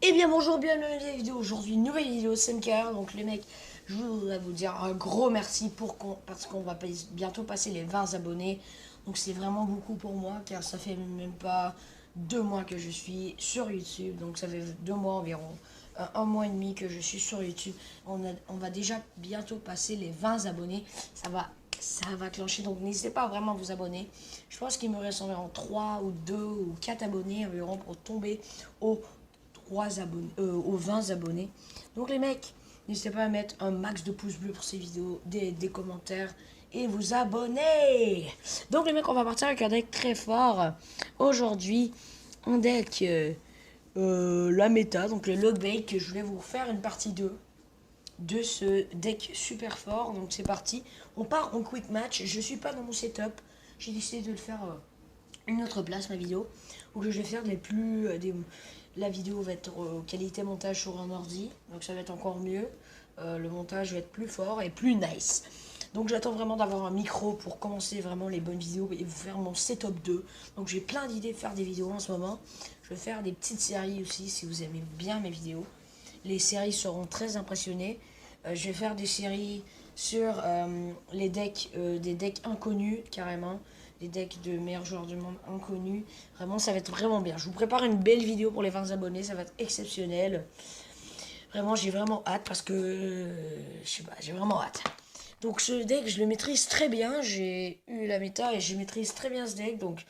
Eh bien bonjour, bienvenue dans la vidéo. Aujourd'hui, nouvelle vidéo 5K. Donc les mecs, je voudrais vous dire un gros merci parce qu'on va bientôt passer les 20 abonnés. Donc c'est vraiment beaucoup pour moi car ça fait même pas 2 mois que je suis sur YouTube. Donc ça fait 2 mois environ, un mois et demi que je suis sur YouTube. On va déjà bientôt passer les 20 abonnés. Ça va clencher, donc n'hésitez pas à vraiment vous abonner. Je pense qu'il me reste environ 3 ou 2 ou 4 abonnés environ pour tomber aux 3 abonnés, aux 20 abonnés. Donc les mecs, n'hésitez pas à mettre un max de pouces bleus pour ces vidéos, des commentaires et vous abonner. Donc les mecs, on va partir avec un deck très fort. Aujourd'hui, un deck la méta, donc le logbait, que je voulais vous faire une partie 2 de ce deck super fort. Donc c'est parti, on part en quick match. Je suis pas dans mon setup, j'ai décidé de le faire une autre place, ma vidéo, où je vais faire la vidéo va être qualité montage sur un ordi, donc ça va être encore mieux. Le montage va être plus fort et plus nice. Donc j'attends vraiment d'avoir un micro pour commencer vraiment les bonnes vidéos et vous faire mon setup 2. Donc j'ai plein d'idées de faire des vidéos en ce moment. Je vais faire des petites séries aussi si vous aimez bien mes vidéos. Les séries seront très impressionnées. Je vais faire des séries sur les decks, des decks inconnus carrément. Des decks de meilleurs joueurs du monde inconnus. Vraiment, ça va être vraiment bien. Je vous prépare une belle vidéo pour les 20 abonnés. Ça va être exceptionnel. Vraiment, j'ai vraiment hâte parce que... je sais pas, j'ai vraiment hâte. Donc ce deck, je le maîtrise très bien. J'ai eu la méta et je maîtrise très bien ce deck. Donc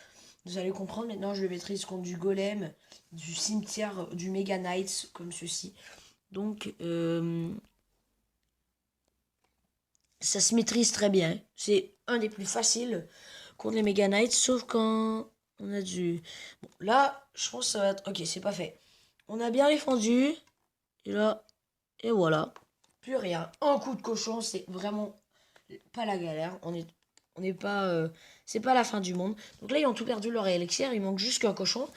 vous allez comprendre. Maintenant, je le maîtrise contre du golem, du cimetière, du Mega Knights, comme ceci. Donc, ça se maîtrise très bien. C'est un des plus faciles contre les Mega Knights, sauf quand on a du... Bon, là, je pense que ça va être... Ok, c'est pas fait. On a bien défendu. Et là, et voilà. Plus rien. Un coup de cochon, c'est vraiment pas la galère. On n'est pas... c'est pas la fin du monde. Donc là, ils ont tout perdu leur élixir. Il manque juste qu'un cochon.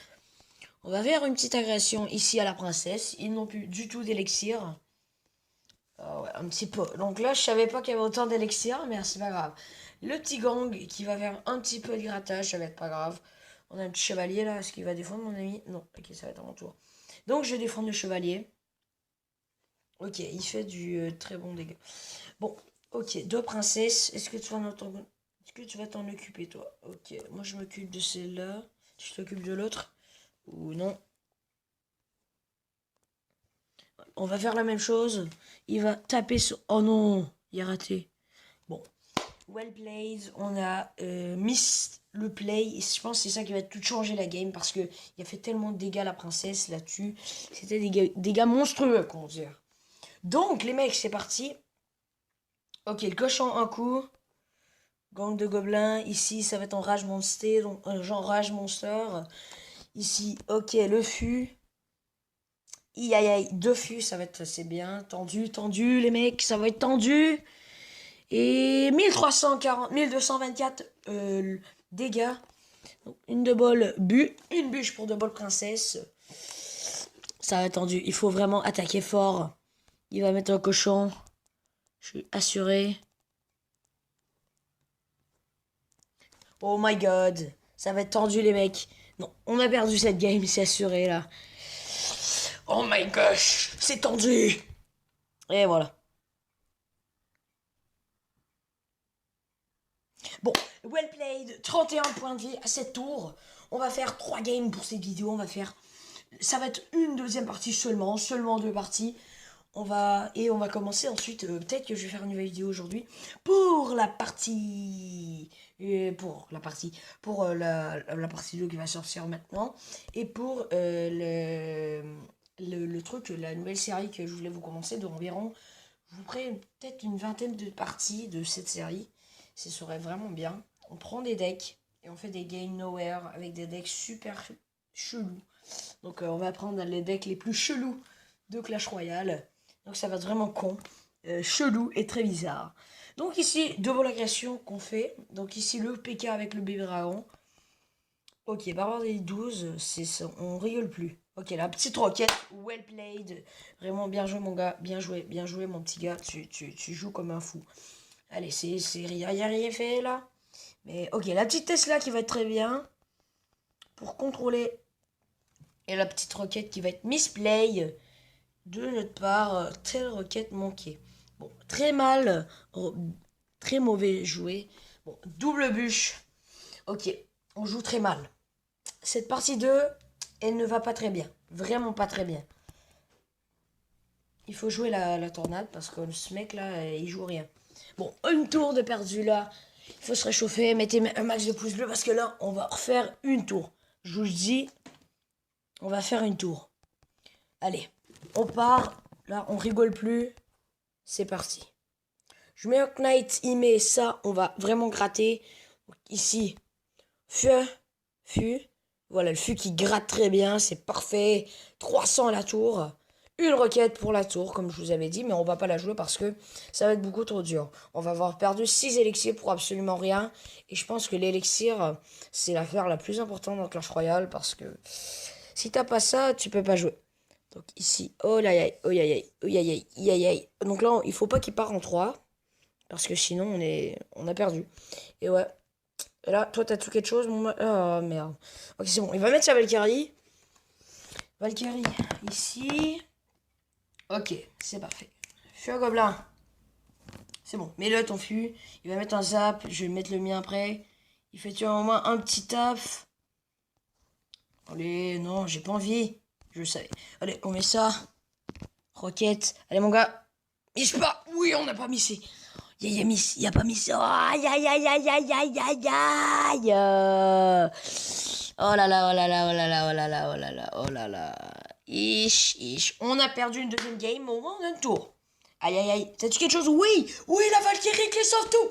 On va faire une petite agression ici à la princesse. Ils n'ont plus du tout d'élixir. Ouais, un petit peu. Donc là, je savais pas qu'il y avait autant d'élixir, mais c'est pas grave. Le petit gang qui va faire un petit peu de grattage, ça va être pas grave. On a un petit chevalier là, est-ce qu'il va défendre mon ami? Non, ok, ça va être à mon tour. Donc je vais défendre le chevalier. Ok, il fait du très bon dégât. Bon, ok, deux princesses. Est-ce que tu vas t'en occuper toi? Ok, moi je m'occupe de celle-là. Tu t'occupes de l'autre? Ou non? On va faire la même chose. Il va taper sur... Oh non, il a raté. Bon, well played, on a miss le play, et je pense que c'est ça qui va tout changer la game, parce que il a fait tellement de dégâts la princesse là-dessus, c'était des dégâts monstrueux, comment dire. Donc les mecs, c'est parti. Ok, le cochon un coup, gang de gobelins, ici ça va être en rage monster, donc genre rage monster. Ici, ok, le fût. Aïe aïe aïe, deux fûts, ça va être, c'est bien, tendu, tendu les mecs, ça va être tendu. Et 1340, 1224 dégâts. Donc, une double une bûche pour double princesse. Ça va être tendu. Il faut vraiment attaquer fort. Il va mettre un cochon. Je suis assuré. Oh my god. Ça va être tendu les mecs. Non, on a perdu cette game, c'est assuré là. Oh my gosh. C'est tendu. Et voilà. Bon, well played. 31 points de vie à cette tour. On va faire 3 games pour cette vidéo. On va faire... Ça va être une deuxième partie seulement 2 parties. On va commencer ensuite. Peut-être que je vais faire une nouvelle vidéo aujourd'hui pour la partie, la partie 2 qui va sortir maintenant, et pour le truc, la nouvelle série que je voulais vous commencer d'environ. Je vous ferai peut-être une vingtaine de parties de cette série. Ce serait vraiment bien. On prend des decks et on fait des game nowhere avec des decks super chelous. Donc on va prendre les decks les plus chelous de Clash Royale. Donc ça va être vraiment con, chelou et très bizarre. Donc ici, double agression qu'on fait. Donc ici le PK avec le bébé dragon. Ok, barbare des 12, on rigole plus. Ok, la petite roquette, well played. Vraiment bien joué mon gars, bien joué mon petit gars. Tu joues comme un fou. Allez, y a rien fait là. Mais ok, la petite Tesla qui va être très bien pour contrôler Et la petite roquette qui va être misplay de notre part. Telle roquette manquée. Bon, très mal. Très mauvais joué. Bon, double bûche. Ok, on joue très mal. Cette partie 2, elle ne va pas très bien. Vraiment pas très bien. Il faut jouer la tornade parce que ce mec là, il joue rien. Bon, une tour de perdu là. Il faut se réchauffer. Mettez un max de pouces bleus parce que là, on va refaire une tour. Je vous le dis, on va faire une tour. Allez, on part. Là, on rigole plus. C'est parti. Je mets un Knight, il met ça. On va vraiment gratter. Donc, ici, fût. Voilà, le fût qui gratte très bien. C'est parfait. 300 à la tour. Une requête pour la tour, comme je vous avais dit, mais on va pas la jouer parce que ça va être beaucoup trop dur. On va avoir perdu 6 élixirs pour absolument rien. Et je pense que l'élixir, c'est l'affaire la plus importante dans Clash Royale parce que si t'as pas ça, tu peux pas jouer. Donc ici, oh là aïe, oh aïe, oh aïe, aïe, aïe. Donc là, il faut pas qu'il parte en 3 parce que sinon on a perdu. Et ouais. Et là, toi, t'as tout quelque chose, mon... Oh merde. Ok, c'est bon. Il va mettre sa Valkyrie. Valkyrie, ici. Ok, c'est parfait. Fût à gobelin. C'est bon. Mets-le ton fût. Il va mettre un zap. Je vais mettre le mien après. Il fait au moins un petit taf. Allez, non, j'ai pas envie. Je le savais. Allez, on met ça. Roquette. Allez, mon gars. Mise pas. Oui, on n'a pas missé. Il y a pas missé. Oh, aïe, aïe, aïe, aïe, aïe, aïe, aïe, aïe. Oh là là, oh là là, oh là là, oh là là, oh là là, oh là là. Ish. On a perdu une deuxième game, mais au moins on a une tour. Aïe, aïe, aïe. T'as-tu quelque chose? Oui, la Valkyrie qui sauve tout.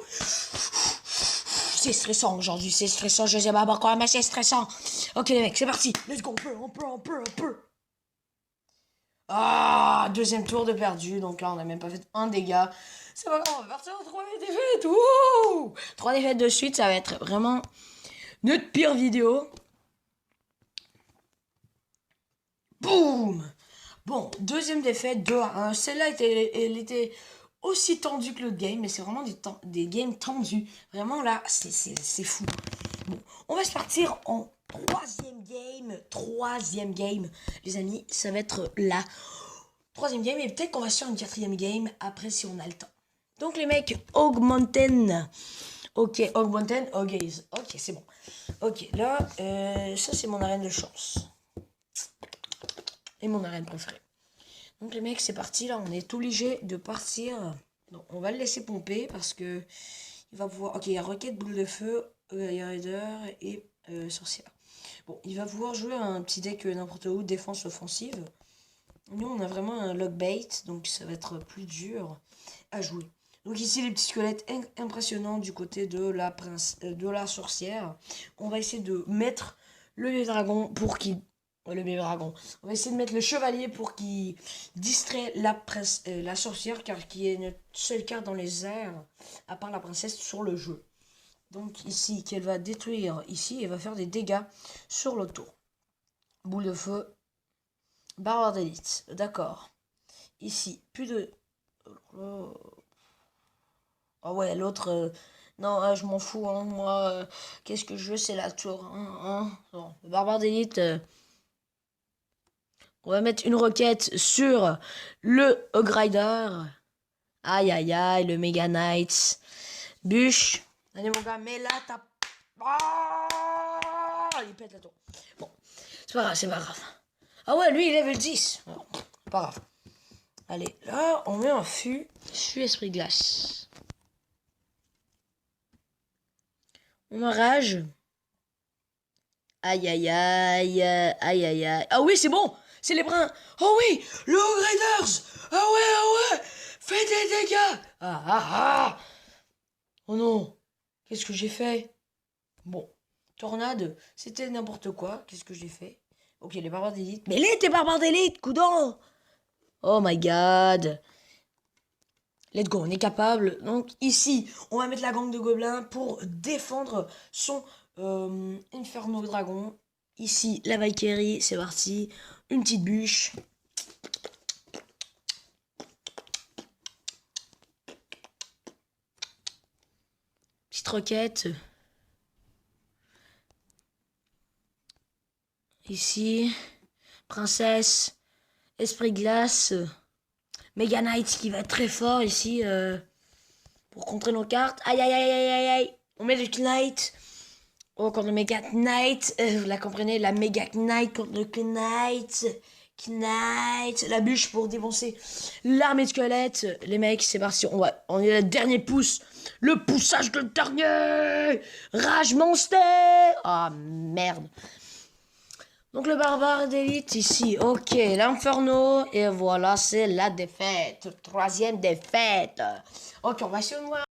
C'est stressant aujourd'hui, c'est stressant. Je sais pas pourquoi, mais c'est stressant. Ok, les mecs, c'est parti. Let's go, on peut. Ah, deuxième tour de perdu. Donc là, on n'a même pas fait un dégât. C'est pas grave, on va partir en 3 défaites. Wouh! 3 défaites de suite, ça va être vraiment notre pire vidéo. Boum! Bon, deuxième défaite, 2-1. Celle-là, elle était aussi tendue que l'autre game, mais c'est vraiment des games tendus. Vraiment, là, c'est fou. Bon, on va se partir en troisième game. Les amis, ça va être la troisième game, et peut-être qu'on va se faire une quatrième game après si on a le temps. Donc, les mecs, Augmenten. Ok, Augmenten, Gaze. Ok, c'est bon. Ok, là, ça, c'est mon arène de chance. Et mon arène préférée. Donc les mecs, c'est parti. Là, on est obligé de partir. Donc, on va le laisser pomper parce que il va pouvoir... Ok, il y a Roquette, Boule de Feu, Raider et Sorcière. Bon, il va pouvoir jouer un petit deck n'importe où, défense offensive. Nous, on a vraiment un lockbait, donc ça va être plus dur à jouer. Donc ici, les petits squelettes impressionnants du côté de la sorcière. On va essayer de mettre le dragon pour qu'il... Le bébé dragon. On va essayer de mettre le chevalier pour qu'il distrait la sorcière, car qui est notre seule carte dans les airs, à part la princesse sur le jeu. Donc ici, qu'elle va détruire ici, et va faire des dégâts sur le tour. Boule de feu. Barbare d'élite. D'accord. Ici, plus de... Ah ouais, l'autre... Non, je m'en fous, hein. Moi, qu'est-ce que je veux, c'est la tour. Non, le barbare d'élite... On va mettre une roquette sur le Hogrider. Aïe, aïe, aïe, le Mega Knight. Bûche. Allez, mon gars, mais là, t'as... Ah, il pète la tour. Bon, c'est pas grave. Ah ouais, lui, il est level 10. Non, pas grave. Allez, là, on met un fût esprit glace. On enrage. Aïe, aïe, aïe, aïe, aïe, aïe. Ah oui, c'est bon. C'est les brins. Oh oui, le Hogriders. Ah ouais. Fais des dégâts. Ah. Oh non. Qu'est-ce que j'ai fait? Bon. Tornade, c'était n'importe quoi. Qu'est-ce que j'ai fait? Ok, les barbares d'élite. Mais les barbares d'élite, coudon. Oh my god. Let's go, on est capable. Donc ici, on va mettre la gang de gobelins pour défendre son Inferno Dragon. Ici, la Valkyrie, c'est parti. Une petite bûche. Petite roquette. Ici. Princesse, Esprit Glace, Mega Knight qui va être très fort ici pour contrer nos cartes. Aïe aïe aïe aïe aïe aïe. On met le Knight. Oh, contre le Mega Knight. Vous la comprenez, la Mega Knight contre le Knight. Knight. La bûche pour défoncer l'armée de squelettes. Les mecs, c'est parti. On est le dernier pouce. Le poussage de dernier. Rage Monster. Ah, merde. Donc le barbare d'élite ici, ok, l'inferno, et voilà, c'est la défaite, troisième défaite. Ok, on va essayer de voir.